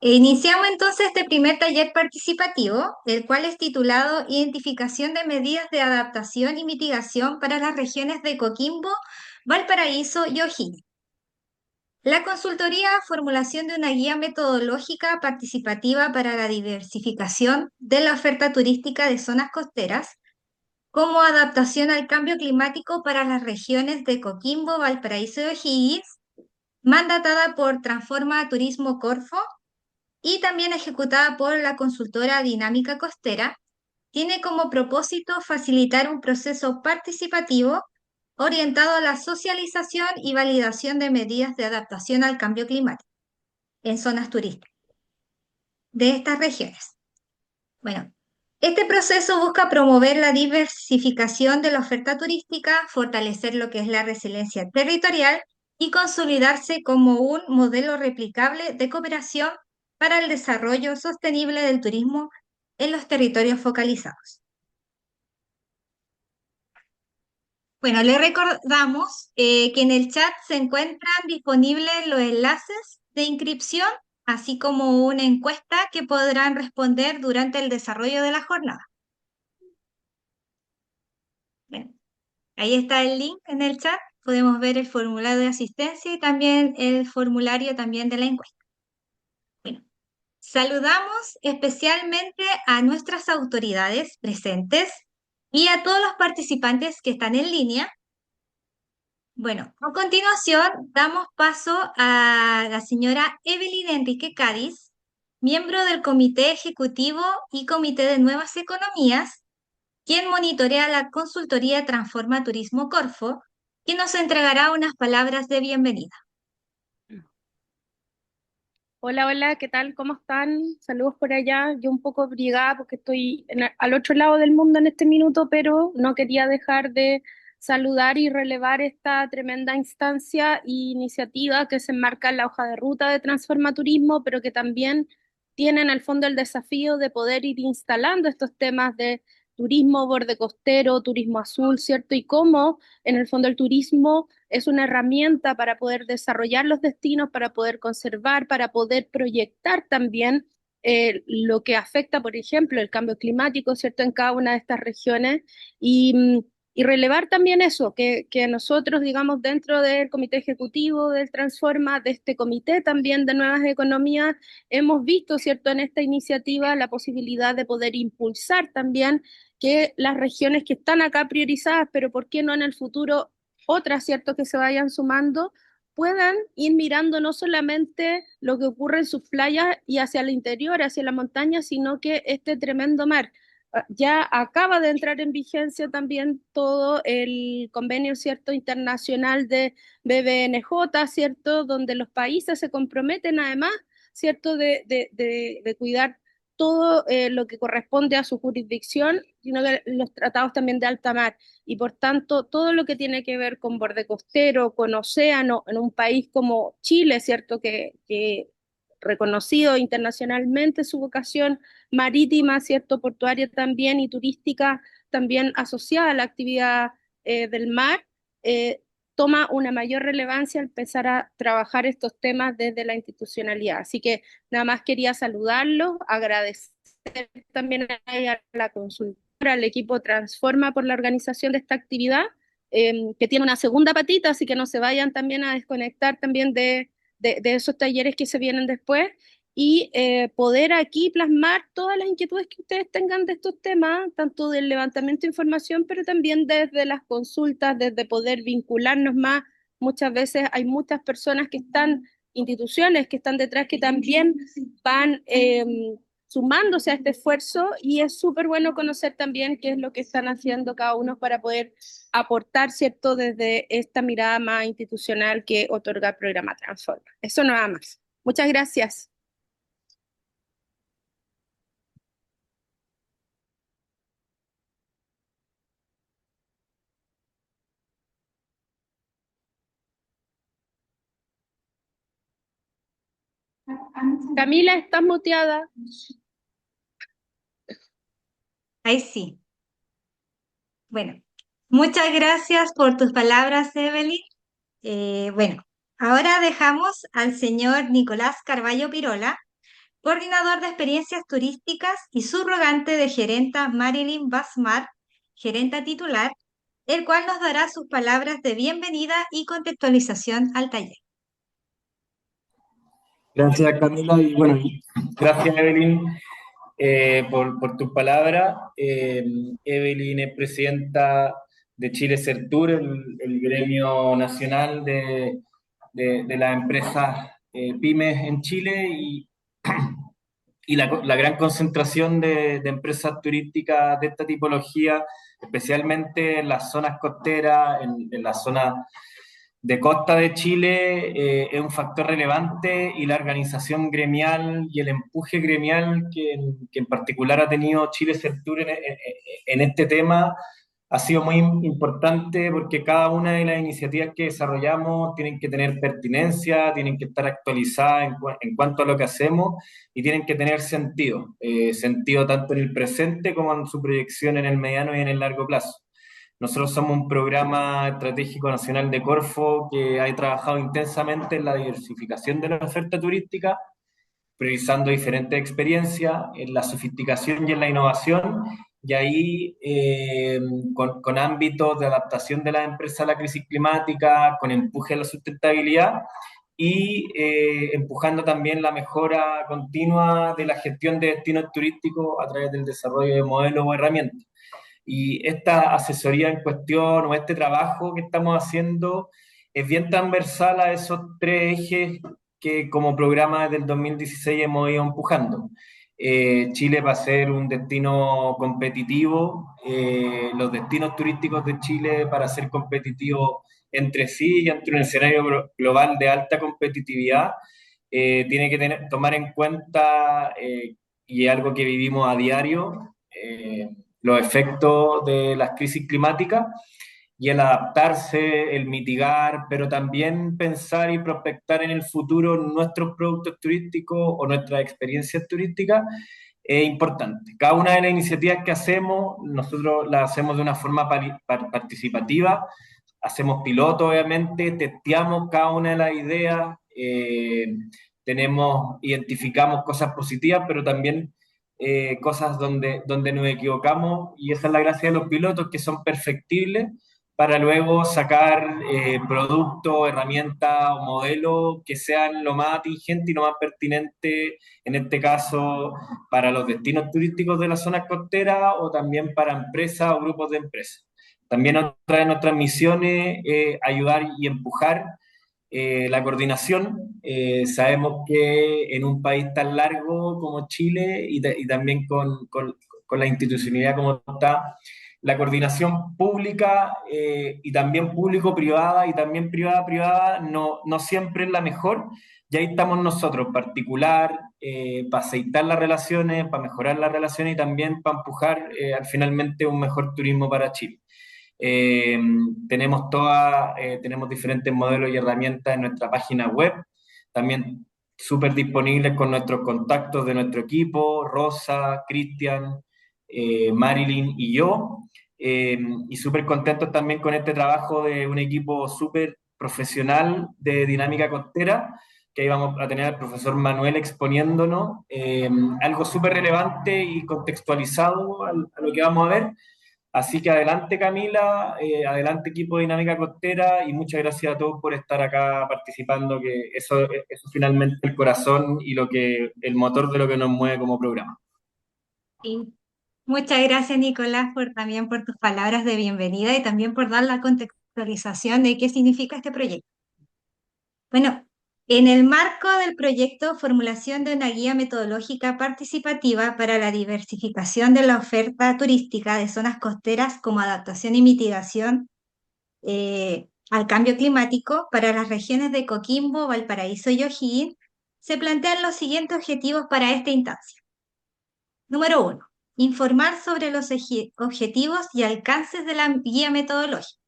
Iniciamos entonces este primer taller participativo, el cual es titulado Identificación de medidas de adaptación y mitigación para las regiones de Coquimbo, Valparaíso y O'Higgins. La consultoría, formulación de una guía metodológica participativa para la diversificación de la oferta turística de zonas costeras, como adaptación al cambio climático para las regiones de Coquimbo, Valparaíso y O'Higgins, mandatada por Transforma Turismo Corfo y también ejecutada por la consultora Dinámica Costera, tiene como propósito facilitar un proceso participativo orientado a la socialización y validación de medidas de adaptación al cambio climático en zonas turísticas de estas regiones. Bueno, este proceso busca promover la diversificación de la oferta turística, fortalecer lo que es la resiliencia territorial y consolidarse como un modelo replicable de cooperación para el desarrollo sostenible del turismo en los territorios focalizados. Bueno, le recordamos que en el chat se encuentran disponibles los enlaces de inscripción, así como una encuesta que podrán responder durante el desarrollo de la jornada. Bien, ahí está el link en el chat. Podemos ver el formulario de asistencia y también el formulario también de la encuesta. Bueno, saludamos especialmente a nuestras autoridades presentes y a todos los participantes que están en línea. Bueno, a continuación damos paso a la señora Evelyn Enrique Cádiz, miembro del Comité Ejecutivo y Comité de Nuevas Economías, quien monitorea la consultoría Transforma Turismo Corfo, quien nos entregará unas palabras de bienvenida. Hola, hola, ¿qué tal? ¿Cómo están? Saludos por allá. Yo un poco brigada porque estoy al otro lado del mundo en este minuto, pero no quería dejar de saludar y relevar esta tremenda instancia e iniciativa que se enmarca en la hoja de ruta de Transforma Turismo, pero que también tiene en el fondo el desafío de poder ir instalando estos temas de turismo borde costero, turismo azul, ¿cierto? Y cómo en el fondo el turismo es una herramienta para poder desarrollar los destinos, para poder conservar, para poder proyectar también lo que afecta, por ejemplo, el cambio climático, ¿cierto?, en cada una de estas regiones y relevar también eso, que nosotros, digamos, dentro del comité ejecutivo del Transforma, de este comité también de nuevas economías, hemos visto, ¿cierto?, en esta iniciativa la posibilidad de poder impulsar también que las regiones que están acá priorizadas, pero ¿por qué no en el futuro otras, ¿cierto?, que se vayan sumando, puedan ir mirando no solamente lo que ocurre en sus playas y hacia el interior, hacia la montaña, sino que este tremendo mar. Ya acaba de entrar en vigencia también todo el convenio, ¿cierto?, internacional de BBNJ, ¿cierto?, donde los países se comprometen además, ¿cierto?, de cuidar todo lo que corresponde a su jurisdicción, sino que los tratados también de alta mar y por tanto todo lo que tiene que ver con borde costero, con océano, en un país como Chile, ¿cierto? Que reconocido internacionalmente su vocación marítima, ¿cierto? Portuaria también y turística también asociada a la actividad del mar, eh, toma una mayor relevancia al empezar a trabajar estos temas desde la institucionalidad. Así que nada más quería saludarlos, agradecer también a la consultora, al equipo Transforma por la organización de esta actividad, que tiene una segunda patita, así que no se vayan también a desconectar también de esos talleres que se vienen después y poder aquí plasmar todas las inquietudes que ustedes tengan de estos temas, tanto del levantamiento de información, pero también desde las consultas, desde poder vincularnos más. Muchas veces hay muchas personas que están, instituciones que están detrás que también van sumándose a este esfuerzo y es súper bueno conocer también qué es lo que están haciendo cada uno para poder aportar, ¿cierto?, desde esta mirada más institucional que otorga el programa Transforma. Eso nada más. Muchas gracias. Camila, estás muteada. Ahí sí. Bueno, muchas gracias por tus palabras, Evelyn. Bueno, Ahora dejamos al señor Nicolás Carballo Pirola, coordinador de experiencias turísticas y subrogante de gerenta Marilyn Basmar, gerenta titular, el cual nos dará sus palabras de bienvenida y contextualización al taller. Gracias, Camila, y bueno, gracias, Evelyn, por tus palabras. Evelyn es presidenta de Chile Sertur, el gremio nacional de las empresas pymes en Chile y la gran concentración de empresas turísticas de esta tipología, especialmente en las zonas costeras, en las zonas de costa de Chile, es un factor relevante y la organización gremial y el empuje gremial que en particular ha tenido Chile Sertur en este tema ha sido muy importante porque cada una de las iniciativas que desarrollamos tienen que tener pertinencia, tienen que estar actualizadas en cuanto a lo que hacemos y tienen que tener sentido, sentido tanto en el presente como en su proyección en el mediano y en el largo plazo. Nosotros somos un programa estratégico nacional de Corfo que ha trabajado intensamente en la diversificación de la oferta turística, priorizando diferentes experiencias, en la sofisticación y en la innovación, y ahí con ámbitos de adaptación de las empresas a la crisis climática, con empuje a la sustentabilidad y empujando también la mejora continua de la gestión de destinos turísticos a través del desarrollo de modelos o herramientas. Y esta asesoría en cuestión o este trabajo que estamos haciendo es bien transversal a esos tres ejes que como programa desde el 2016 hemos ido empujando. Chile va a ser un destino competitivo, los destinos turísticos de Chile para ser competitivos entre sí y ante un escenario global de alta competitividad, tiene que tomar en cuenta, y algo que vivimos a diario, los efectos de las crisis climáticas y el adaptarse, el mitigar, pero también pensar y prospectar en el futuro nuestros productos turísticos o nuestras experiencias turísticas es importante. Cada una de las iniciativas que hacemos, nosotros las hacemos de una forma participativa, hacemos piloto, obviamente, testeamos cada una de las ideas, identificamos cosas positivas, pero también cosas donde nos equivocamos, y esa es la gracia de los pilotos, que son perfectibles para luego sacar productos, herramientas o modelos que sean lo más atingente y lo más pertinente, en este caso, para los destinos turísticos de las zonas costeras o también para empresas o grupos de empresas. También otra de nuestras misiones es ayudar y empujar la coordinación. Sabemos que en un país tan largo como Chile y también con la institucionalidad como está, la coordinación pública y también público-privada y también privada-privada no siempre es la mejor. Y ahí estamos nosotros, en particular, para aceitar las relaciones, para mejorar las relaciones y también para empujar finalmente un mejor turismo para Chile. Eh, tenemos diferentes modelos y herramientas en nuestra página web, también súper disponibles con nuestros contactos de nuestro equipo, Rosa, Cristian, Marilyn y yo, y súper contentos también con este trabajo de un equipo súper profesional de dinámica costera, que ahí vamos a tener al profesor Manuel exponiéndonos algo súper relevante y contextualizado a lo que vamos a ver. Así que adelante Camila, adelante equipo de Dinámica Costera y muchas gracias a todos por estar acá participando, que eso finalmente es el corazón y el motor de lo que nos mueve como programa. Sí. Muchas gracias, Nicolás, también por tus palabras de bienvenida y también por dar la contextualización de qué significa este proyecto. Bueno, en el marco del proyecto Formulación de una guía metodológica participativa para la diversificación de la oferta turística de zonas costeras como adaptación y mitigación al cambio climático para las regiones de Coquimbo, Valparaíso y O'Higgins, se plantean los siguientes objetivos para esta instancia. Número 1. Informar sobre los objetivos y alcances de la guía metodológica.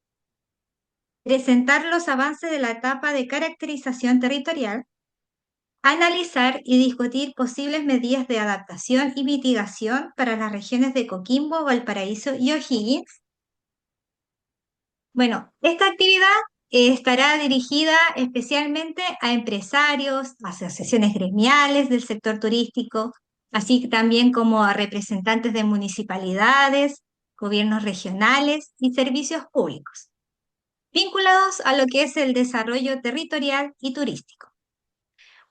Presentar los avances de la etapa de caracterización territorial. Analizar y discutir posibles medidas de adaptación y mitigación para las regiones de Coquimbo, Valparaíso y O'Higgins. Bueno, esta actividad estará dirigida especialmente a empresarios, asociaciones gremiales del sector turístico, así también como a representantes de municipalidades, gobiernos regionales y servicios públicos, vinculados a lo que es el desarrollo territorial y turístico.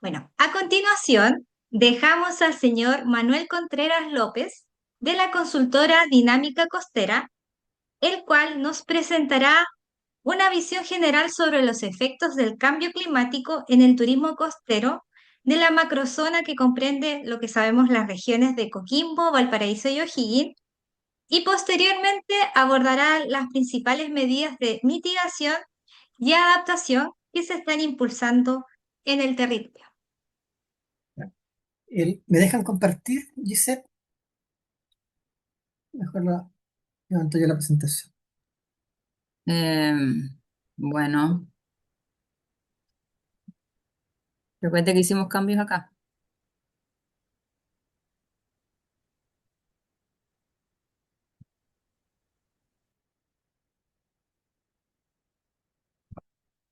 Bueno, a continuación, dejamos al señor Manuel Contreras López de la consultora Dinámica Costera, el cual nos presentará una visión general sobre los efectos del cambio climático en el turismo costero de la macrozona que comprende lo que sabemos las regiones de Coquimbo, Valparaíso y O'Higgins, y posteriormente abordará las principales medidas de mitigación y adaptación que se están impulsando en el territorio. ¿Me dejan compartir, Gisette? Mejor levanto yo la presentación. Bueno, recuerda que hicimos cambios acá.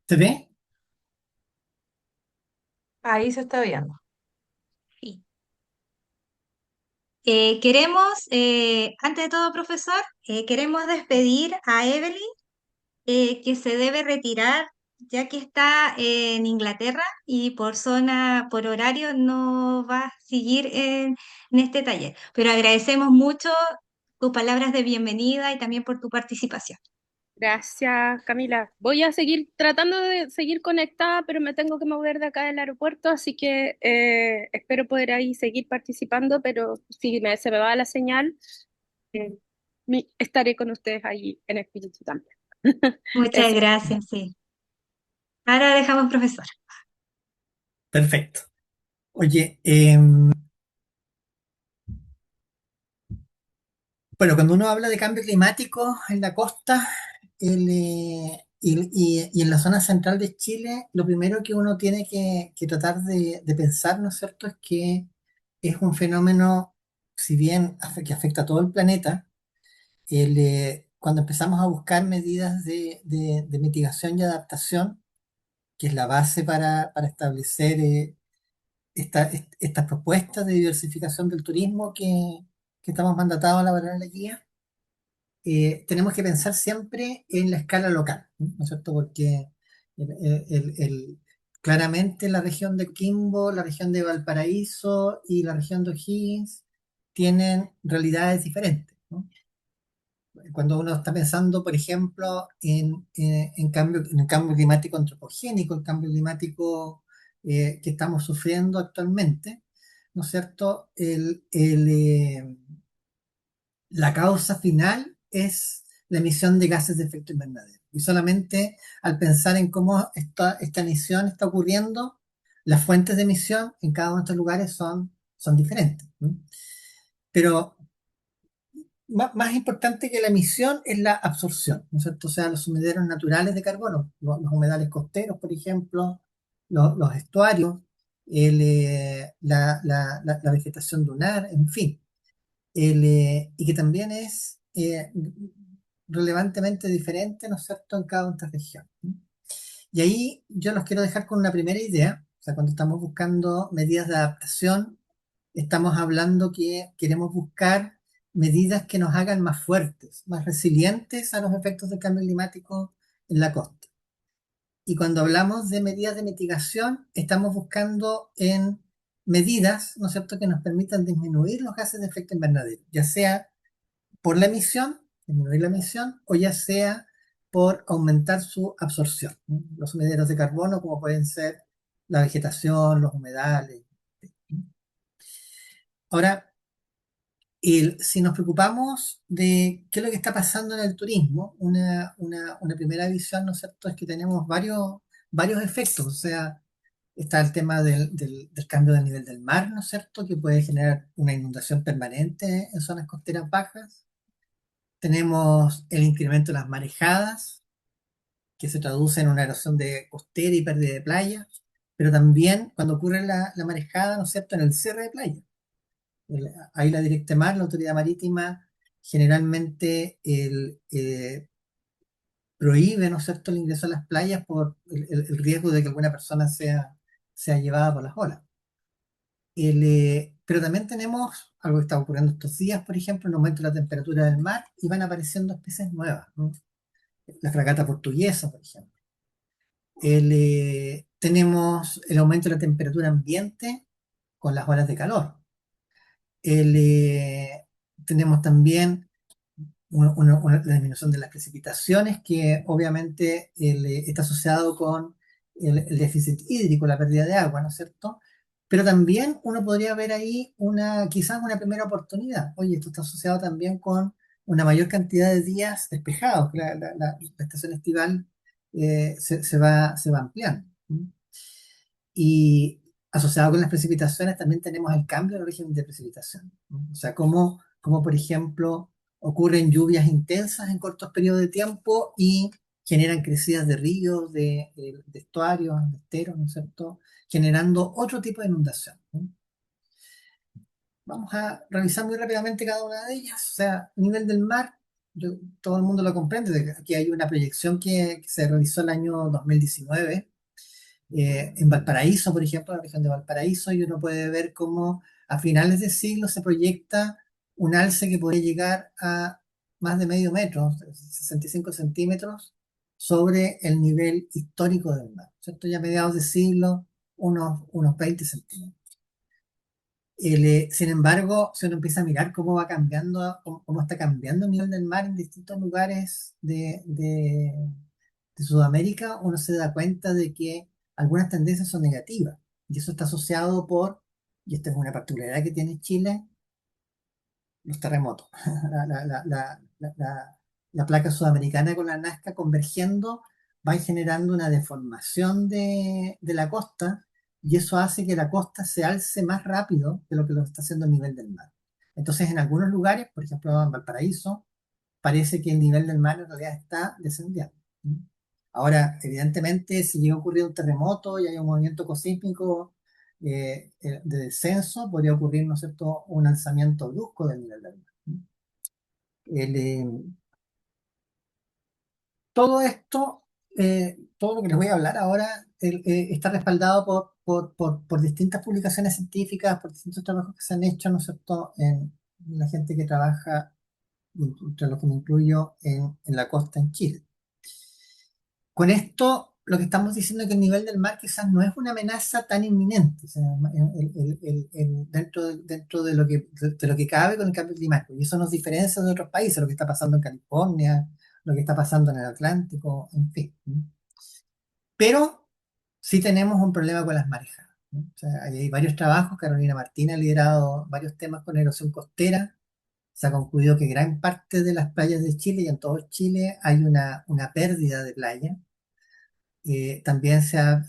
¿Se ve? Ahí se está viendo. Sí. Antes de todo, profesor, queremos despedir a Evelyn, que se debe retirar ya que está en Inglaterra y por horario no va a seguir en este taller. Pero agradecemos mucho tus palabras de bienvenida y también por tu participación. Gracias, Camila. Voy a seguir tratando de seguir conectada, pero me tengo que mover de acá del aeropuerto, así que espero poder ahí seguir participando, pero si se me va la señal, eh, estaré con ustedes ahí en espíritu también. Muchas Eso. gracias, sí. Ahora dejamos, profesor. Perfecto. Oye, bueno, cuando uno habla de cambio climático en la costa y en la zona central de Chile, lo primero que uno tiene que tratar de pensar, ¿no es cierto?, es que es un fenómeno, si bien que afecta a todo el planeta, cuando empezamos a buscar medidas de mitigación y adaptación, que es la base para establecer estas propuestas de diversificación del turismo que estamos mandatados a elaborar en la guía, tenemos que pensar siempre en la escala local, ¿no es cierto? Porque el- el- el- claramente la región de Quimbo, la región de Valparaíso y la región de O'Higgins tienen realidades diferentes, ¿no? Cuando uno está pensando, por ejemplo, en el cambio climático antropogénico, el cambio climático que estamos sufriendo actualmente, ¿no es cierto? La causa final es la emisión de gases de efecto invernadero. Y solamente al pensar en cómo esta emisión está ocurriendo, las fuentes de emisión en cada uno de estos lugares son diferentes, ¿no? Pero más importante que la emisión es la absorción, ¿no es cierto? O sea, los sumideros naturales de carbono, los humedales costeros, por ejemplo, los estuarios, la vegetación dunar, en fin. Y que también es relevantemente diferente, ¿no es cierto?, en cada una de estas regiones, ¿no? Y ahí yo los quiero dejar con una primera idea. O sea, cuando estamos buscando medidas de adaptación, estamos hablando que queremos buscar medidas que nos hagan más fuertes, más resilientes a los efectos del cambio climático en la costa. Y cuando hablamos de medidas de mitigación, estamos buscando en medidas, ¿no es cierto?, que nos permitan disminuir los gases de efecto invernadero, ya sea por la emisión, disminuir la emisión, o ya sea por aumentar su absorción, ¿no? Los sumideros de carbono, como pueden ser la vegetación, los humedales. Ahora, si nos preocupamos de qué es lo que está pasando en el turismo, una primera visión, ¿no es cierto?, es que tenemos varios efectos. O sea, está el tema del cambio del nivel del mar, ¿no es cierto?, que puede generar una inundación permanente en zonas costeras bajas. Tenemos el incremento de las marejadas, que se traduce en una erosión de costera y pérdida de playa, pero también cuando ocurre la marejada, ¿no es cierto?, en el cierre de playa. Ahí la Directa Mar, la autoridad marítima, generalmente prohíbe, ¿no es cierto?, el ingreso a las playas por el riesgo de que alguna persona sea llevada por las olas. Pero también tenemos algo que está ocurriendo estos días, por ejemplo, un aumento de la temperatura del mar y van apareciendo especies nuevas, ¿no? La fragata portuguesa, por ejemplo. Tenemos el aumento de la temperatura ambiente con las olas de calor. El, eh, Tenemos también la disminución de las precipitaciones, que obviamente está asociado con el déficit hídrico, la pérdida de agua, ¿no es cierto? Pero también uno podría ver ahí quizás una primera oportunidad. Oye, esto está asociado también con una mayor cantidad de días despejados, que la estación estival se va ampliando. Y asociado con las precipitaciones también tenemos el cambio de régimen de precipitación, ¿no? O sea, como por ejemplo ocurren lluvias intensas en cortos periodos de tiempo y generan crecidas de ríos, de estuarios, de esteros, ¿no es cierto? Generando otro tipo de inundación, ¿no? Vamos a revisar muy rápidamente cada una de ellas. O sea, nivel del mar, todo el mundo lo comprende. Aquí hay una proyección que se realizó el año 2019 en Valparaíso, por ejemplo, en la región de Valparaíso, y uno puede ver cómo a finales de siglo se proyecta un alce que podría llegar a más de medio metro, 65 centímetros, sobre el nivel histórico del mar, ¿cierto? Ya a mediados de siglo, unos 20 centímetros. Sin embargo, si uno empieza a mirar cómo va cambiando, cómo está cambiando el nivel del mar en distintos lugares de Sudamérica, uno se da cuenta de que algunas tendencias son negativas. Y eso está asociado y esta es una particularidad que tiene Chile, los terremotos. La, la- la- la- la- la- la placa sudamericana con la Nazca convergiendo van generando una deformación de la costa y eso hace que la costa se alce más rápido de lo que lo está haciendo el nivel del mar. Entonces, en algunos lugares, por ejemplo en Valparaíso, parece que el nivel del mar en realidad está descendiendo. Ahora, evidentemente, si llega a ocurrir un terremoto y hay un movimiento cosísmico de descenso, podría ocurrir, ¿no es cierto?, un alzamiento brusco del nivel del mar. El, eh, Todo esto, todo lo que les voy a hablar ahora, está respaldado por distintas publicaciones científicas, por distintos trabajos que se han hecho, ¿no es cierto?, en la gente que trabaja, entre los que me incluyo, en la costa en Chile. Con esto, lo que estamos diciendo es que el nivel del mar quizás no es una amenaza tan inminente, o sea, dentro de lo que cabe con el cambio climático. Y eso nos diferencia de otros países, lo que está pasando en California, lo que está pasando en el Atlántico, en fin, ¿no? Pero sí tenemos un problema con las marejadas, ¿no? O sea, hay varios trabajos, Carolina Martín ha liderado varios temas con erosión costera. Se ha concluido que gran parte de las playas de Chile y en todo Chile hay una pérdida de playa. También se ha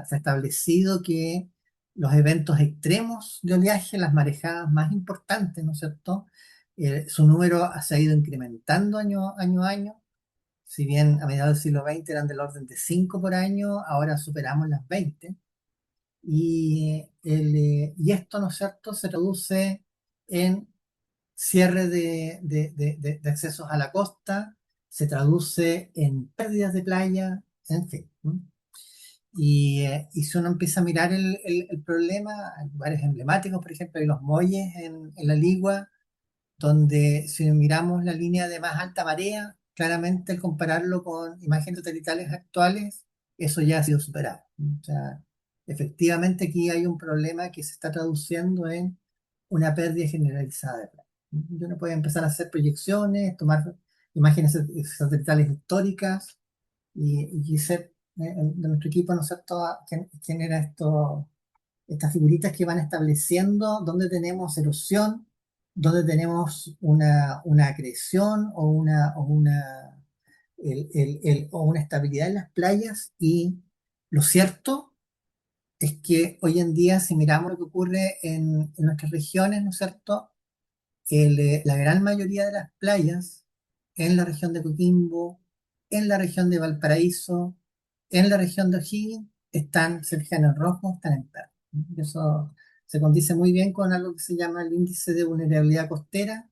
establecido que los eventos extremos de oleaje, las marejadas más importantes, ¿no es cierto?, su número se ha ido incrementando año a año. Si bien a mediados del siglo XX eran del orden de 5 por año, ahora superamos las 20. Y esto, ¿no es cierto?, se traduce en cierre de accesos a la costa, se traduce en pérdidas de playa, en fin, ¿no? Y si uno empieza a mirar el problema, hay lugares emblemáticos, por ejemplo, hay los muelles en la Ligua, donde si miramos la línea de más alta marea, claramente al compararlo con imágenes satelitales actuales, eso ya ha sido superado. O sea, efectivamente aquí hay un problema que se está traduciendo en una pérdida generalizada de playa. Uno puede empezar a hacer proyecciones, tomar imágenes satelitales históricas y ser de nuestro equipo, ¿no es cierto?, genera estas figuritas que van estableciendo dónde tenemos erosión, dónde tenemos una acreción o una estabilidad en las playas. Y lo cierto es que hoy en día, si miramos lo que ocurre en nuestras regiones, ¿no es cierto?, la gran mayoría de las playas en la región de Coquimbo, en la región de Valparaíso, en la región de O'Higgins, se fijan en rojo, están en verde. Y eso se condice muy bien con algo que se llama el índice de vulnerabilidad costera,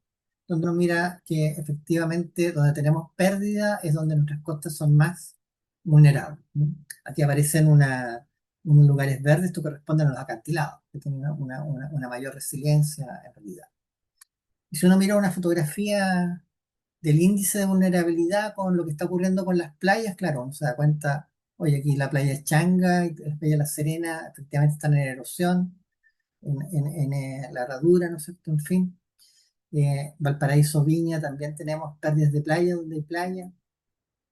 donde uno mira que efectivamente donde tenemos pérdida es donde nuestras costas son más vulnerables. ¿No? Aquí aparecen unos lugares verdes, esto corresponde a los acantilados, que tienen una mayor resiliencia en realidad. Y si uno mira una fotografía del índice de vulnerabilidad con lo que está ocurriendo con las playas, claro, uno se da cuenta, oye, aquí la playa de Changa y la playa de La Serena efectivamente están en erosión, en la herradura, ¿no es cierto? En fin. Valparaíso, Viña, también tenemos pérdidas de playa donde hay playa.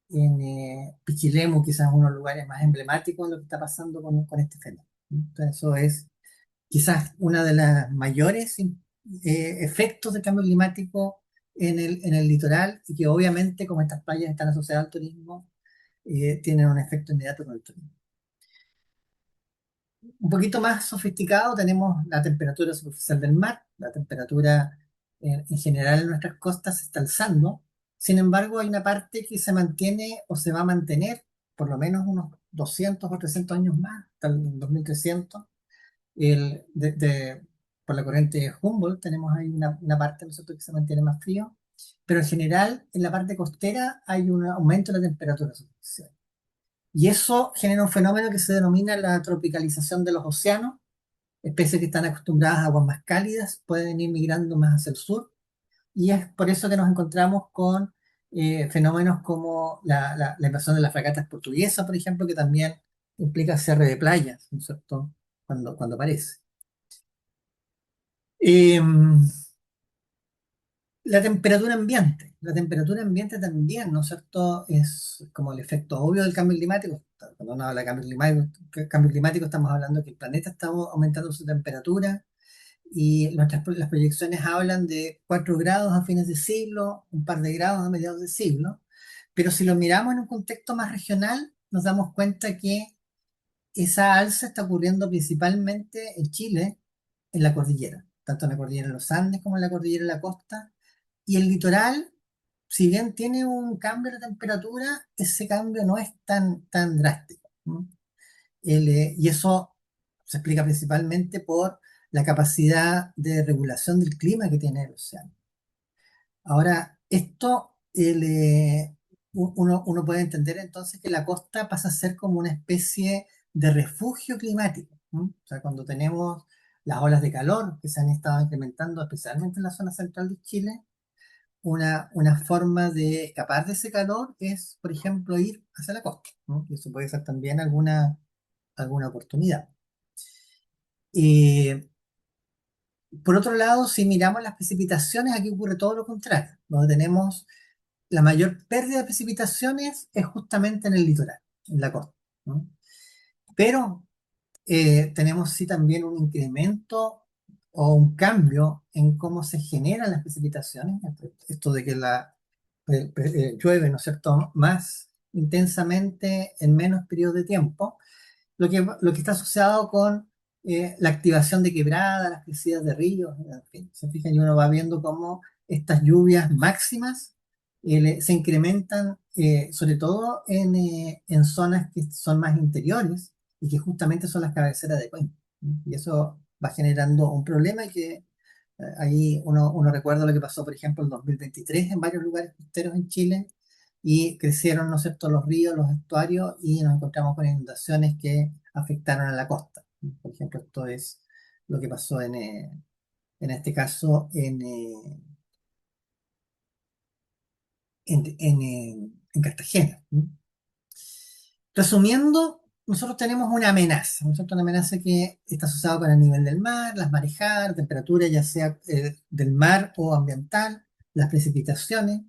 En Pichilemu, quizás uno de los lugares más emblemáticos de lo que está pasando con este fenómeno. Entonces, eso es quizás una de las mayores efectos del cambio climático en el litoral y que obviamente como estas playas están asociadas al turismo, tienen un efecto inmediato con el turismo. Un poquito más sofisticado tenemos la temperatura superficial del mar. La temperatura en general en nuestras costas se está alzando. Sin embargo, hay una parte que se mantiene o se va a mantener por lo menos unos 200 o 300 años más, hasta el 2300. El, por la corriente de Humboldt tenemos ahí una parte nosotros que se mantiene más frío, pero en general en la parte costera hay un aumento de la temperatura superficial. Y eso genera un fenómeno que se denomina la tropicalización de los océanos. Especies que están acostumbradas a aguas más cálidas pueden ir migrando más hacia el sur. Y es por eso que nos encontramos con fenómenos como la invasión de las fragatas portuguesas, por ejemplo, que también implica cierre de playas, ¿no es cierto? Cuando aparece. Eh, La temperatura ambiente. La temperatura ambiente también, ¿no es cierto? Es como el efecto obvio del cambio climático. Cuando uno habla de cambio climático estamos hablando que el planeta está aumentando su temperatura y las proyecciones hablan de 4 grados a fines de siglo, un par de grados a mediados de siglo. Pero si lo miramos en un contexto más regional, nos damos cuenta que esa alza está ocurriendo principalmente en Chile, en la cordillera, tanto en la cordillera de los Andes como en la cordillera de la costa. Y el litoral, si bien tiene un cambio de temperatura, ese cambio no es tan drástico. ¿No? Y eso se explica principalmente por la capacidad de regulación del clima que tiene el océano. Ahora, esto uno puede entender entonces que la costa pasa a ser como una especie de refugio climático. ¿No? O sea, cuando tenemos las olas de calor que se han estado incrementando, especialmente en la zona central de Chile, una forma de escapar de ese calor es, por ejemplo, ir hacia la costa, ¿no? Y eso puede ser también alguna oportunidad. Eh, por otro lado, si miramos las precipitaciones, aquí ocurre todo lo contrario. Donde tenemos la mayor pérdida de precipitaciones es justamente en el litoral, en la costa, ¿no? Pero tenemos sí también un incremento o un cambio en cómo se generan las precipitaciones. Esto de que llueve, ¿no es cierto?, más intensamente en menos periodos de tiempo, lo que está asociado con la activación de quebradas, las crecidas de ríos, en fin, se fijan y uno va viendo cómo estas lluvias máximas se incrementan, sobre todo en zonas que son más interiores y que justamente son las cabeceras de cuenca. ¿No? Y eso va generando un problema y que ahí uno recuerda lo que pasó, por ejemplo, en 2023 en varios lugares costeros en Chile y crecieron, ¿no es cierto?, los ríos, los estuarios y nos encontramos con inundaciones que afectaron a la costa. Por ejemplo, esto es lo que pasó en este caso en Cartagena. ¿No? Resumiendo, nosotros tenemos una amenaza, ¿no es cierto? Una amenaza que está asociada con el nivel del mar, las marejadas, la temperatura ya sea del mar o ambiental, las precipitaciones.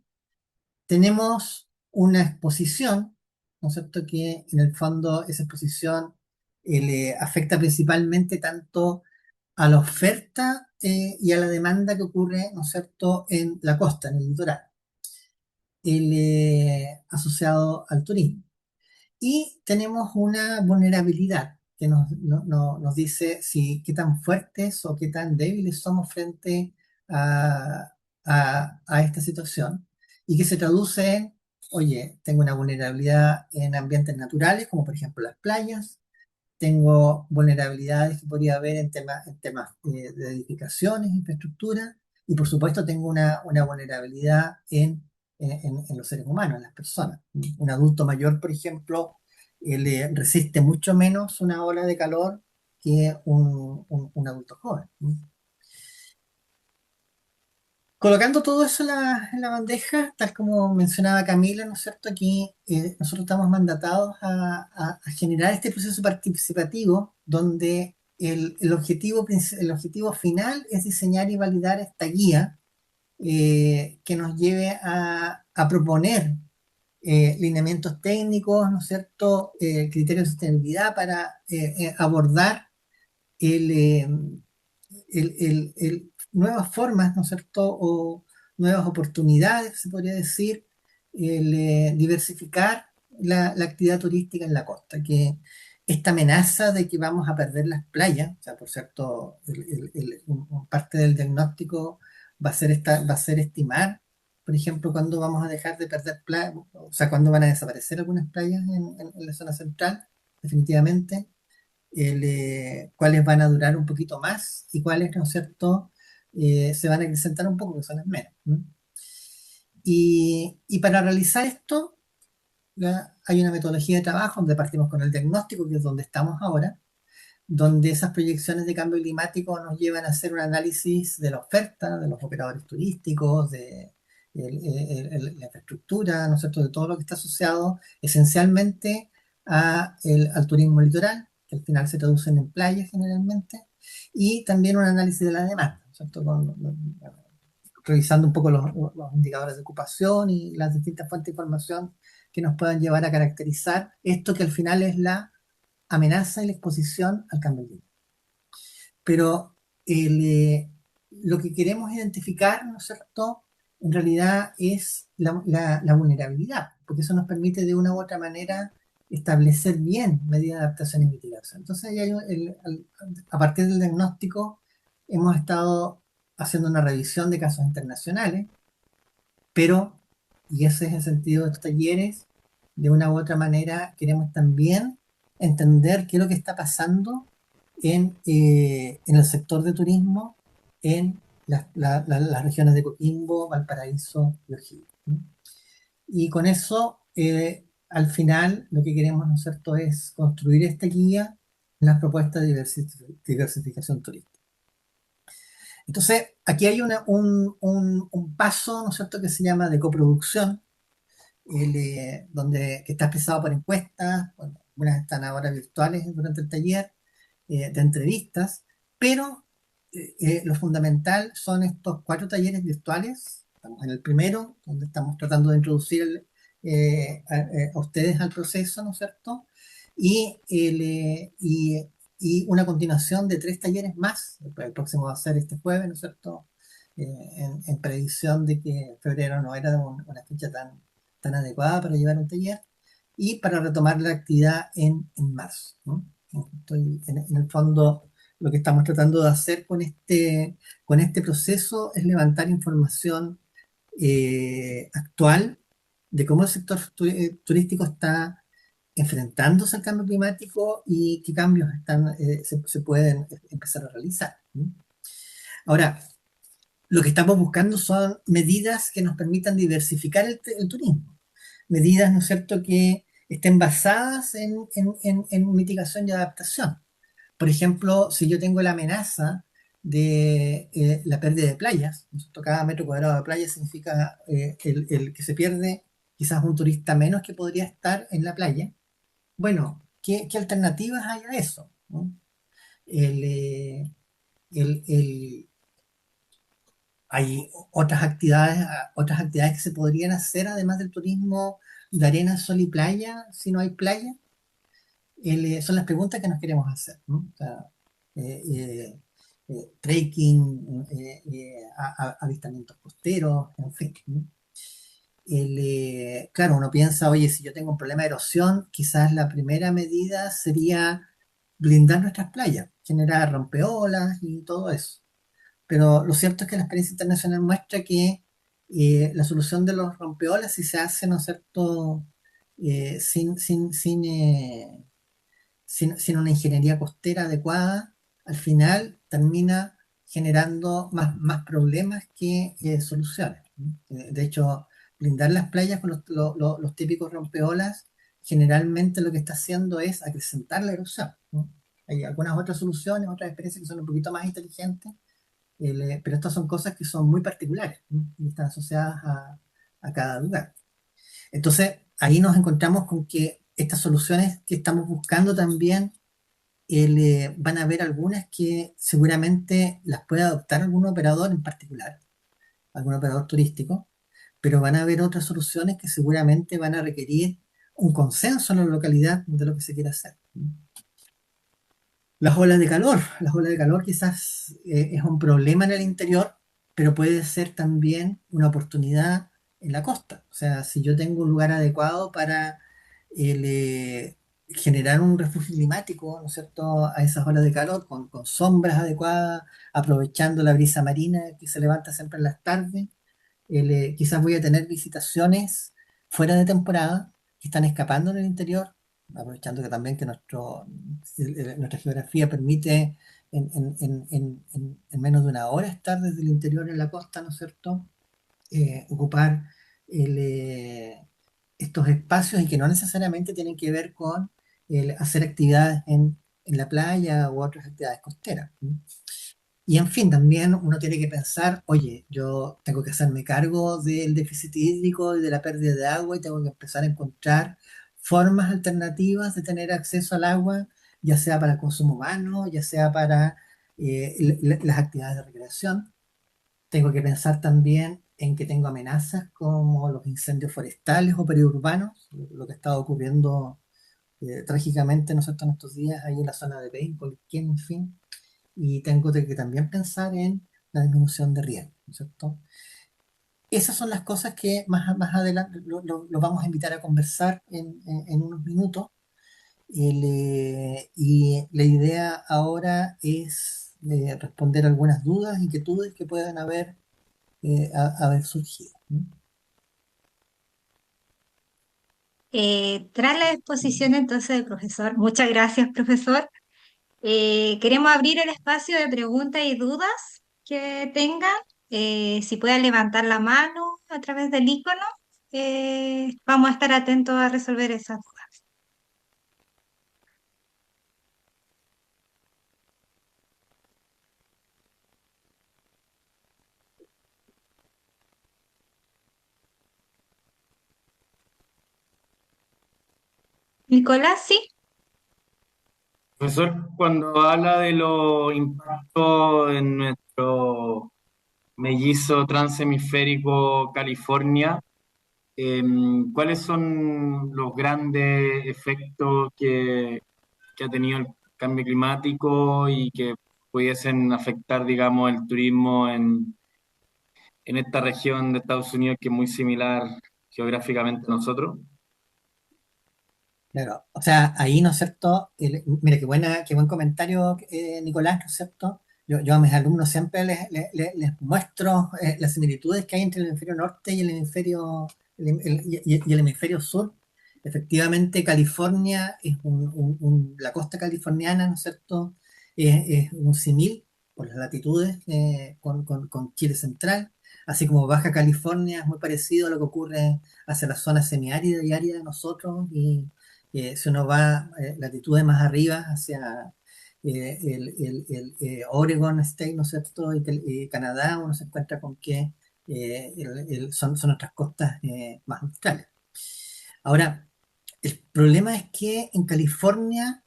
Tenemos una exposición, ¿no es cierto? Que en el fondo esa exposición le afecta principalmente tanto a la oferta y a la demanda que ocurre, ¿no es cierto?, en la costa, en el litoral, asociado al turismo. Y tenemos una vulnerabilidad que nos dice qué tan fuertes o qué tan débiles somos frente a esta situación y que se traduce en, oye, tengo una vulnerabilidad en ambientes naturales, como por ejemplo las playas, tengo vulnerabilidades que podría haber en temas de edificaciones, infraestructura, Y por supuesto tengo una vulnerabilidad en los seres humanos, en las personas. Un adulto mayor, por ejemplo, resiste mucho menos una ola de calor que un adulto joven. Colocando todo eso en la bandeja, tal como mencionaba Camila, ¿no es cierto? Aquí nosotros estamos mandatados a generar este proceso participativo donde el objetivo final es diseñar y validar esta guía que nos lleve a proponer lineamientos técnicos, ¿no es cierto? Criterios de sostenibilidad para abordar el, eh, nuevas formas, ¿no es cierto? O nuevas oportunidades, se podría decir, diversificar la actividad turística en la costa, que esta amenaza de que vamos a perder las playas, o sea, por cierto, parte del diagnóstico va a ser estimar, por ejemplo, cuándo vamos a dejar de perder playas, o sea, cuándo van a desaparecer algunas playas en la zona central, definitivamente cuáles van a durar un poquito más y cuáles, ¿no es cierto?, se van a acrecentar un poco, que son las menos. ¿No? Y para realizar esto, hay una metodología de trabajo donde partimos con el diagnóstico, que es donde estamos ahora, donde esas proyecciones de cambio climático nos llevan a hacer un análisis de la oferta, de los operadores turísticos, de la infraestructura, ¿no es cierto?, de todo lo que está asociado esencialmente al turismo litoral, que al final se traducen en playas generalmente, y también un análisis de la demanda, ¿no es cierto?, revisando un poco los indicadores de ocupación y las distintas fuentes de información que nos puedan llevar a caracterizar esto que al final es la amenaza y la exposición al cambio climático. Pero lo que queremos identificar, ¿no es cierto?, en realidad es la vulnerabilidad, porque eso nos permite de una u otra manera establecer bien medidas de adaptación y mitigación. Entonces, a partir del diagnóstico, hemos estado haciendo una revisión de casos internacionales, pero, y ese es el sentido de estos talleres, de una u otra manera queremos también entender qué es lo que está pasando en el sector de turismo en las regiones de Coquimbo, Valparaíso y O'Higgins. ¿No? Y con eso, al final, lo que queremos, ¿no es cierto?, es construir esta guía en las propuestas de diversificación turística. Entonces, aquí hay un paso, ¿no es cierto?, que se llama de coproducción, que está expresado por encuestas, bueno, algunas están ahora virtuales durante el taller, de entrevistas, pero lo fundamental son estos 4 talleres virtuales. Estamos en el primero, donde estamos tratando de introducir a ustedes al proceso, ¿no es cierto? Y, y una continuación de 3 talleres más. El próximo va a ser este jueves, ¿no es cierto? En predicción de que febrero no era una fecha tan adecuada para llevar un taller, y para retomar la actividad en marzo. ¿No? En el fondo, lo que estamos tratando de hacer con este proceso es levantar información actual de cómo el sector turístico está enfrentándose al cambio climático y qué cambios se pueden empezar a realizar. ¿No? Ahora, lo que estamos buscando son medidas que nos permitan diversificar el turismo. Medidas, ¿no es cierto?, que estén basadas en mitigación y adaptación. Por ejemplo, si yo tengo la amenaza de la pérdida de playas, ¿no es cierto? Cada metro cuadrado de playa significa el que se pierde quizás un turista menos que podría estar en la playa. Bueno, ¿qué alternativas hay a eso? ¿No? El, eh, el, Hay otras actividades que se podrían hacer además del turismo de arena, sol y playa, si no hay playa. Son las preguntas que nos queremos hacer, ¿no? O sea, eh, trekking, avistamientos costeros, en fin. ¿No? Claro, uno piensa, oye, si yo tengo un problema de erosión, quizás la primera medida sería blindar nuestras playas, generar rompeolas y todo eso. Pero lo cierto es que la experiencia internacional muestra que la solución de los rompeolas, si se hace, ¿no es cierto?, sin una ingeniería costera adecuada, al final termina generando más problemas que soluciones. De hecho, blindar las playas con los típicos rompeolas, generalmente lo que está haciendo es acrecentar la erosión, ¿no? Hay algunas otras soluciones, otras experiencias que son un poquito más inteligentes, pero estas son cosas que son muy particulares, ¿no? Y están asociadas a cada lugar. Entonces, ahí nos encontramos con que estas soluciones que estamos buscando también, van a haber algunas que seguramente las puede adoptar algún operador en particular, algún operador turístico, pero van a haber otras soluciones que seguramente van a requerir un consenso en la localidad de lo que se quiere hacer. Las olas de calor quizás es un problema en el interior, pero puede ser también una oportunidad en la costa. O sea, si yo tengo un lugar adecuado para generar un refugio climático, ¿no es cierto?, a esas olas de calor, con sombras adecuadas, aprovechando la brisa marina que se levanta siempre en las tardes, quizás voy a tener visitaciones fuera de temporada que están escapando en el interior, aprovechando que también que nuestra geografía permite en menos de una hora estar desde el interior en la costa, ¿no es cierto? Ocupar el, estos espacios y que no necesariamente tienen que ver con hacer actividades en la playa u otras actividades costeras. ¿Sí? Y en fin, también uno tiene que pensar, oye, yo tengo que hacerme cargo del déficit hídrico y de la pérdida de agua y tengo que empezar a encontrar formas alternativas de tener acceso al agua, ya sea para el consumo humano, ya sea para las actividades de recreación. Tengo que pensar también en que tengo amenazas como los incendios forestales o periurbanos, lo que está ocurriendo trágicamente, ¿no es cierto?, en estos días ahí en la zona de Payne, Colquín, en fin, y tengo que también pensar en la disminución de riesgo, ¿no es cierto? Esas son las cosas que más adelante lo vamos a invitar a conversar en unos minutos. Y la idea ahora es responder algunas dudas, inquietudes que puedan haber surgido, ¿no? Tras la exposición entonces del profesor, muchas gracias, profesor. Queremos abrir el espacio de preguntas y dudas que tengan. Si pueden levantar la mano a través del icono, vamos a estar atentos a resolver esas dudas. Nicolás, sí. Profesor, cuando habla de los impactos en nuestro mellizo transhemisférico California, ¿cuáles son los grandes efectos que ha tenido el cambio climático y que pudiesen afectar, digamos, el turismo en esta región de Estados Unidos que es muy similar geográficamente a nosotros? Claro, o sea, ahí, ¿no es cierto? Mira, qué buen comentario, Nicolás, ¿no es cierto? Yo a mis alumnos siempre les muestro las similitudes que hay entre el hemisferio norte y el hemisferio, y el hemisferio sur. Efectivamente, California es la costa californiana, ¿no es cierto? Es un símil por las latitudes con Chile central, así como Baja California es muy parecido a lo que ocurre hacia la zona semiárida y árida de nosotros, y si uno va latitudes más arriba hacia Oregon State, ¿no es cierto? Y Canadá, uno se encuentra con que son otras costas más australes. Ahora, el problema es que en California,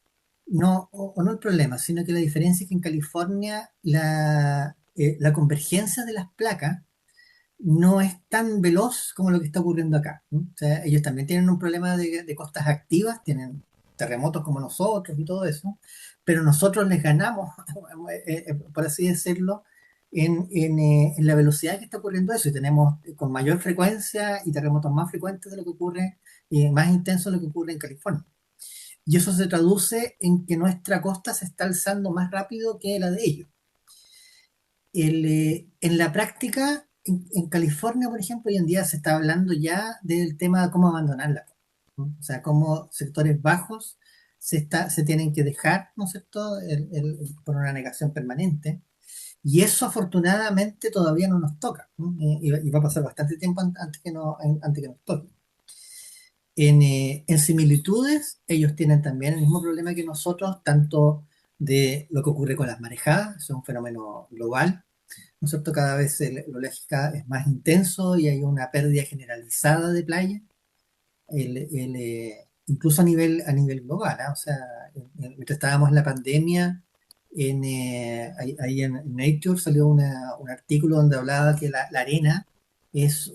no, o no el problema, sino que la diferencia es que en California la convergencia de las placas no es tan veloz como lo que está ocurriendo acá, ¿no? O sea, ellos también tienen un problema de costas activas, tienen terremotos como nosotros y todo eso, pero nosotros les ganamos, por así decirlo, en la velocidad que está ocurriendo eso, y tenemos con mayor frecuencia y terremotos más frecuentes de lo que ocurre, más intensos de lo que ocurre en California. Y eso se traduce en que nuestra costa se está alzando más rápido que la de ellos. En la práctica, en California, por ejemplo, hoy en día se está hablando ya del tema de cómo abandonarla, ¿no? O sea, cómo sectores bajos se tienen que dejar, ¿no es cierto?, por una negación permanente. Y eso afortunadamente todavía no nos toca, ¿no? Y va a pasar bastante tiempo antes que, antes que nos toque. En similitudes, ellos tienen también el mismo problema que nosotros, tanto de lo que ocurre con las marejadas, es un fenómeno global, ¿no es cierto? Cada vez el oleaje es más intenso y hay una pérdida generalizada de playa, incluso a nivel global, ¿ah? O sea, mientras estábamos en la pandemia, ahí en Nature salió un artículo donde hablaba que la arena es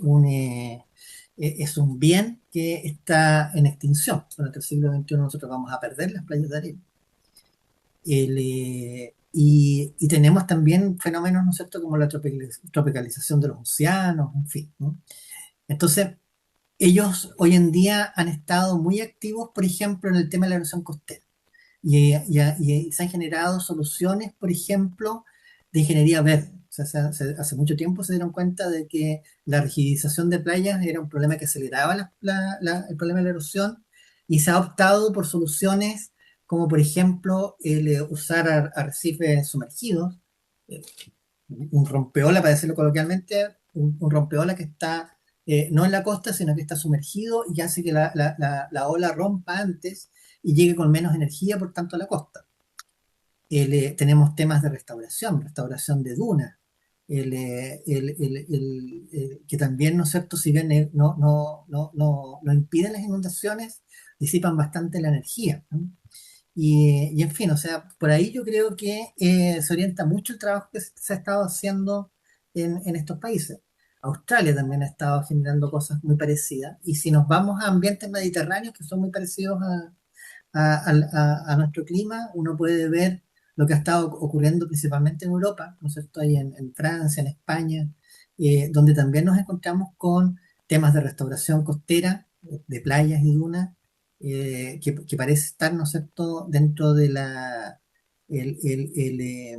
es un bien que está en extinción. Durante el siglo XXI nosotros vamos a perder las playas de arena. Y tenemos también fenómenos, ¿no es cierto?, como la tropicalización de los océanos, en fin, ¿no? Entonces, ellos hoy en día han estado muy activos, por ejemplo, en el tema de la erosión costera. Y se han generado soluciones, por ejemplo, de ingeniería verde. O sea, hace mucho tiempo se dieron cuenta de que la rigidización de playas era un problema que aceleraba el problema de la erosión, y se ha optado por soluciones como, por ejemplo, el usar arrecifes sumergidos, eh, un rompeola, para decirlo coloquialmente, un rompeola que está no en la costa, sino que está sumergido y hace que la ola rompa antes y llegue con menos energía, por tanto, a la costa. Tenemos temas de restauración de dunas, que también, ¿no es cierto?, si bien no impiden las inundaciones, disipan bastante la energía, ¿no? Y en fin, o sea, por ahí yo creo que se orienta mucho el trabajo que se ha estado haciendo en estos países. Australia también ha estado generando cosas muy parecidas. Y si nos vamos a ambientes mediterráneos que son muy parecidos a nuestro clima, uno puede ver lo que ha estado ocurriendo principalmente en Europa, ¿no es cierto? Ahí en Francia, en España, donde también nos encontramos con temas de restauración costera, de playas y dunas, que parece estar, ¿no es cierto?, dentro de de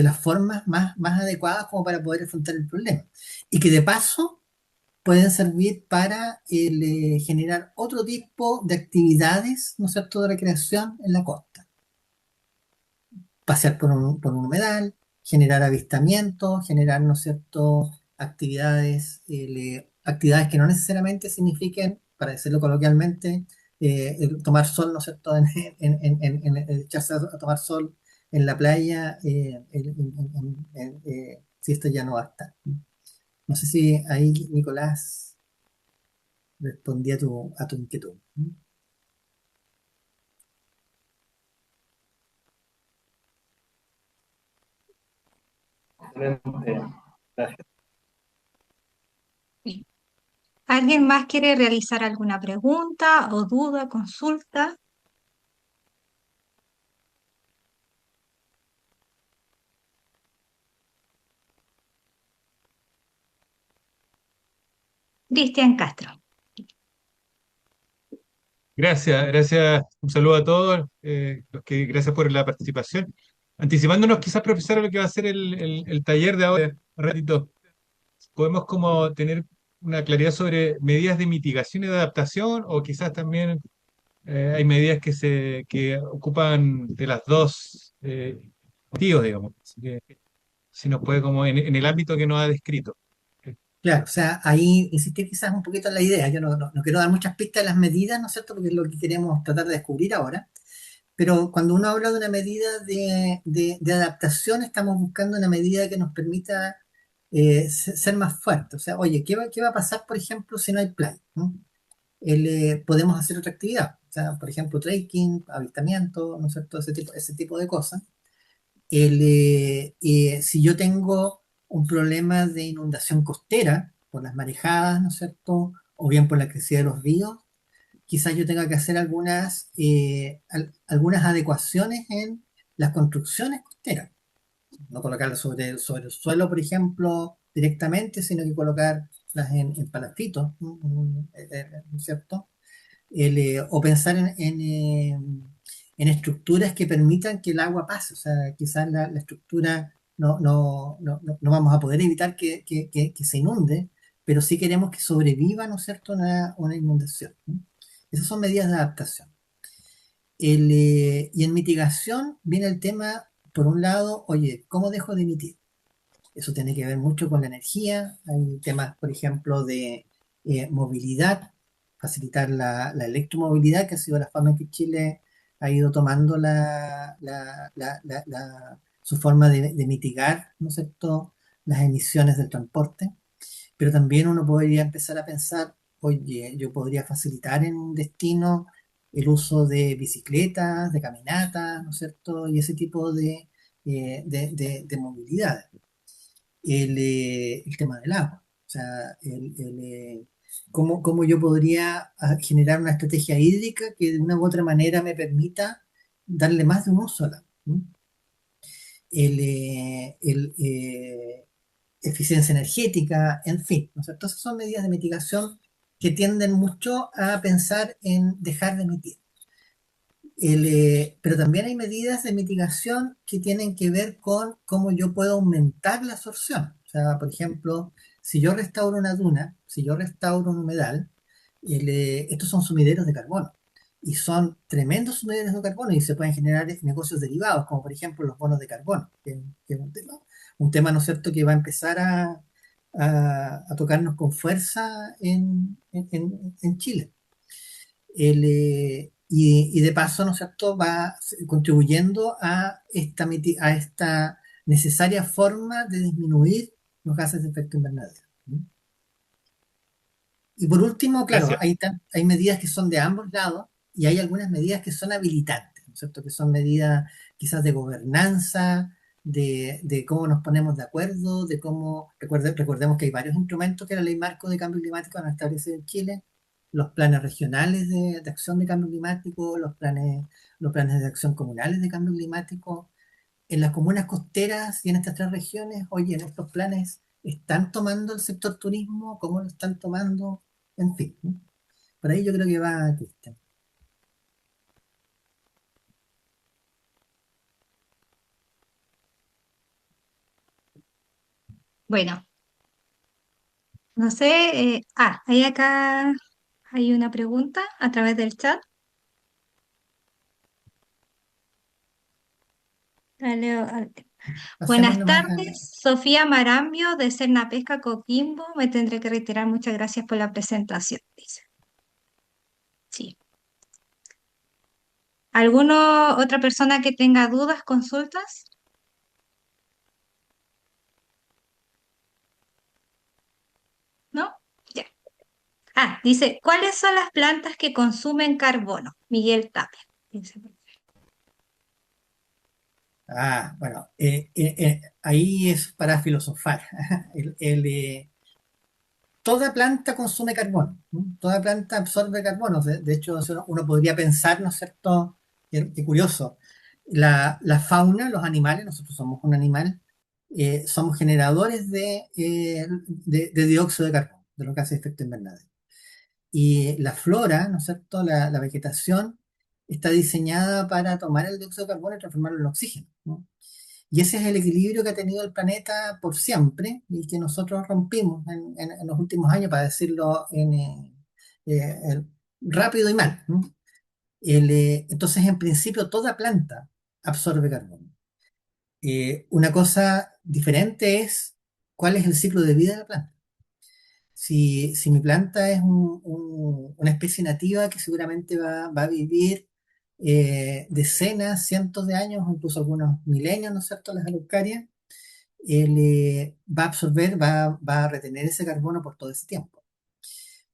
las formas más adecuadas como para poder afrontar el problema. Y que de paso pueden servir para generar otro tipo de actividades, ¿no es cierto?, de recreación en la costa. Pasear por un humedal, generar avistamientos, generar, ¿no es cierto?, actividades que no necesariamente signifiquen, para decirlo coloquialmente, el tomar sol, ¿no es cierto?, en echarse a tomar sol en la playa, si esto ya no va a estar. No sé si ahí, Nicolás, respondí a tu inquietud. Excelente. Gracias. Sí. ¿Alguien más quiere realizar alguna pregunta o duda, consulta? Cristian Castro. Gracias, un saludo a todos, gracias por la participación. Anticipándonos quizás, profesor, a lo que va a ser el taller de ahora, un ratito, podemos como tener una claridad sobre medidas de mitigación y de adaptación, o quizás también hay medidas que ocupan de las dos motivos, digamos. Así que si nos puede, como en el ámbito que nos ha descrito. Claro, o sea, ahí insistir quizás un poquito en la idea. Yo no quiero dar muchas pistas de las medidas, ¿no es cierto?, porque es lo que queremos tratar de descubrir ahora. Pero cuando uno habla de una medida de adaptación, estamos buscando una medida que nos permita ser más fuertes. O sea, oye, qué va a pasar, por ejemplo, si no hay playa? ¿No? Podemos hacer otra actividad. O sea, por ejemplo, trekking, avistamiento, ¿no es cierto?, ese tipo de cosas. Si yo tengo un problema de inundación costera por las marejadas, ¿no es cierto?, o bien por la crecida de los ríos, quizás yo tenga que hacer algunas adecuaciones en las construcciones costeras. No colocarlas sobre el suelo, por ejemplo, directamente, sino que colocarlas en palafitos, ¿no es cierto? O pensar en estructuras que permitan que el agua pase. O sea, quizás la estructura no vamos a poder evitar que se inunde, pero sí queremos que sobreviva, ¿no es cierto?, una inundación, ¿no? Esas son medidas de adaptación. Y en mitigación viene el tema por un lado, oye, ¿cómo dejo de emitir? Eso tiene que ver mucho con la energía. Hay temas, por ejemplo, de movilidad, facilitar la electromovilidad, que ha sido la forma en que Chile ha ido tomando su forma de mitigar, ¿no es cierto?, las emisiones del transporte. Pero también uno podría empezar a pensar, oye, yo podría facilitar en un destino el uso de bicicletas, de caminatas, ¿no es cierto?, y ese tipo de movilidad. El tema del agua. O sea, cómo yo podría generar una estrategia hídrica que de una u otra manera me permita darle más de un uso al agua. ¿No? Eficiencia energética, en fin. ¿No? Entonces son medidas de mitigación que tienden mucho a pensar en dejar de emitir. Pero también hay medidas de mitigación que tienen que ver con cómo yo puedo aumentar la absorción. O sea, por ejemplo, si yo restauro una duna, si yo restauro un humedal, estos son sumideros de carbono. Y son tremendos sumideros de carbono y se pueden generar negocios derivados, como por ejemplo los bonos de carbono, que es un tema, ¿no es cierto?, que va a empezar a tocarnos con fuerza en Chile. Y de paso, ¿no es cierto?, va contribuyendo a esta necesaria forma de disminuir los gases de efecto invernadero. ¿Mm? Y por último, claro, Gracias. hay medidas que son de ambos lados y hay algunas medidas que son habilitantes, ¿no es cierto?, que son medidas quizás de gobernanza, de cómo nos ponemos de acuerdo, de cómo, recordemos que hay varios instrumentos que la Ley Marco de Cambio Climático han establecido en Chile, los planes regionales de acción de cambio climático, los planes de acción comunales de cambio climático. En las comunas costeras y en estas tres regiones, oye, en estos planes están tomando el sector turismo, cómo lo están tomando, en fin, ¿no? Por ahí yo creo que va Cristian. Bueno, no sé. Hay acá hay una pregunta a través del chat. La leo Pasemos Buenas nomás tardes, Sofía Marambio de Pesca Coquimbo. Me tendré que retirar. Muchas gracias por la presentación, dice. Sí. ¿Alguna otra persona que tenga dudas, consultas? ¿No? Ya. Dice, ¿cuáles son las plantas que consumen carbono? Miguel Tapia. Dice. bueno, ahí es para filosofar. El, el, eh, Toda planta consume carbono, ¿no? Toda planta absorbe carbono. De hecho, uno podría pensar, ¿no es cierto? Qué curioso. La fauna, los animales, nosotros somos un animal, somos generadores de dióxido de carbono, de lo que hace efecto invernadero. Y la flora, ¿no es cierto? La vegetación está diseñada para tomar el dióxido de carbono y transformarlo en oxígeno, ¿no? Y ese es el equilibrio que ha tenido el planeta por siempre y que nosotros rompimos en los últimos años, para decirlo rápido y mal, ¿no? Entonces, en principio, toda planta absorbe carbono. Una cosa diferente es cuál es el ciclo de vida de la planta. Si mi planta es una especie nativa que seguramente va a vivir decenas, cientos de años, o incluso algunos milenios, ¿no es cierto?, las araucarias, va a absorber, va a retener ese carbono por todo ese tiempo.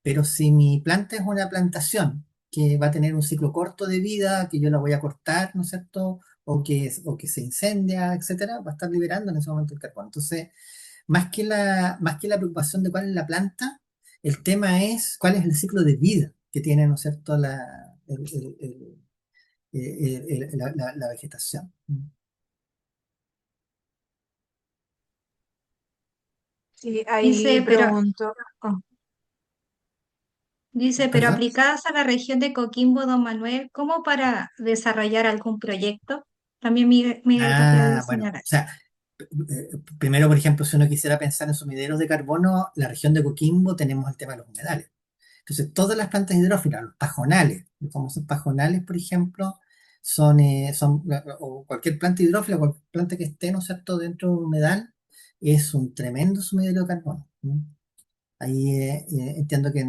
Pero si mi planta es una plantación que va a tener un ciclo corto de vida, que yo la voy a cortar, ¿no es cierto?, o que se incendia, etcétera, va a estar liberando en ese momento el carbono. Entonces, más que la preocupación de cuál es la planta, el tema es cuál es el ciclo de vida que tiene, ¿no es cierto?, la vegetación. Sí, ahí Dice, pero, pregunto. Oh, dice, pero ¿Perdón? aplicadas a la región de Coquimbo, don Manuel, ¿cómo para desarrollar algún proyecto? También Miguel Tapia debe Bueno, o señalar. sea, primero, por ejemplo, si uno quisiera pensar en sumideros de carbono, la región de Coquimbo tenemos el tema de los humedales. Entonces, todas las plantas hidrófilas, los pajonales, los famosos pajonales, por ejemplo, o cualquier planta hidrófila, cualquier planta que esté, ¿no es cierto?, dentro de un humedal, es un tremendo sumidero de carbono. Ahí entiendo que,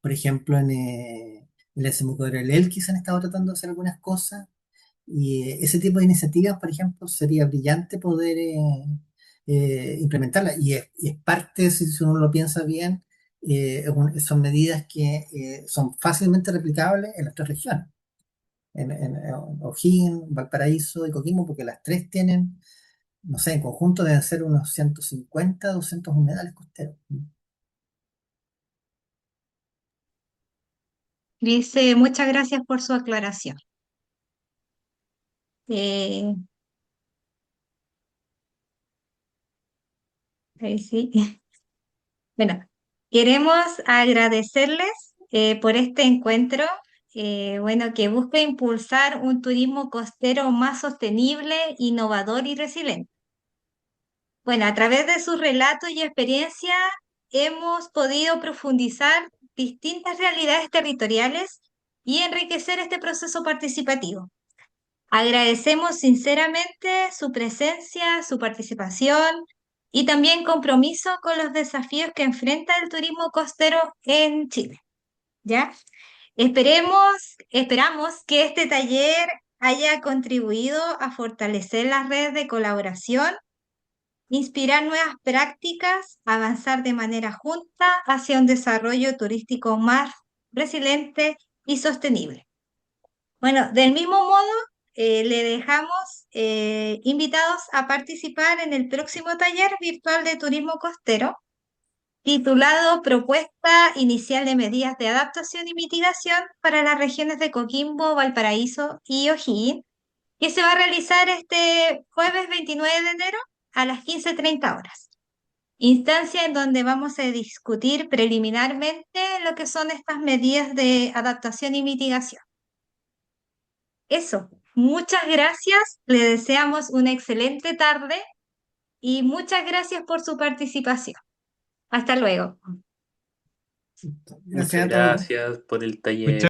por ejemplo, en la desembocadura del Elqui se han estado tratando de hacer algunas cosas, y ese tipo de iniciativas, por ejemplo, sería brillante poder implementarlas. Y es parte, si uno lo piensa bien, son medidas que son fácilmente replicables en las tres regiones, en O'Higgins, Valparaíso y Coquimbo, porque las tres tienen, no sé, en conjunto deben ser unos 150, 200 humedales costeros. Dice, muchas gracias por su aclaración. Eh, ahí sí. Bueno, queremos agradecerles por este encuentro, bueno, que busca impulsar un turismo costero más sostenible, innovador y resiliente. Bueno, a través de sus relatos y experiencia hemos podido profundizar distintas realidades territoriales y enriquecer este proceso participativo. Agradecemos sinceramente su presencia, su participación y también compromiso con los desafíos que enfrenta el turismo costero en Chile. ¿Ya? Esperamos que este taller haya contribuido a fortalecer las redes de colaboración, inspirar nuevas prácticas, avanzar de manera junta hacia un desarrollo turístico más resiliente y sostenible. Bueno, del mismo modo, le dejamos invitados a participar en el próximo taller virtual de turismo costero, titulado Propuesta Inicial de Medidas de Adaptación y Mitigación para las regiones de Coquimbo, Valparaíso y O'Higgins, que se va a realizar este jueves 29 de enero a las 15:30 horas. Instancia en donde vamos a discutir preliminarmente lo que son estas medidas de adaptación y mitigación. Eso, muchas gracias, le deseamos una excelente tarde y muchas gracias por su participación. Hasta luego. Gracias Muchas a todos. gracias por el taller. Muchas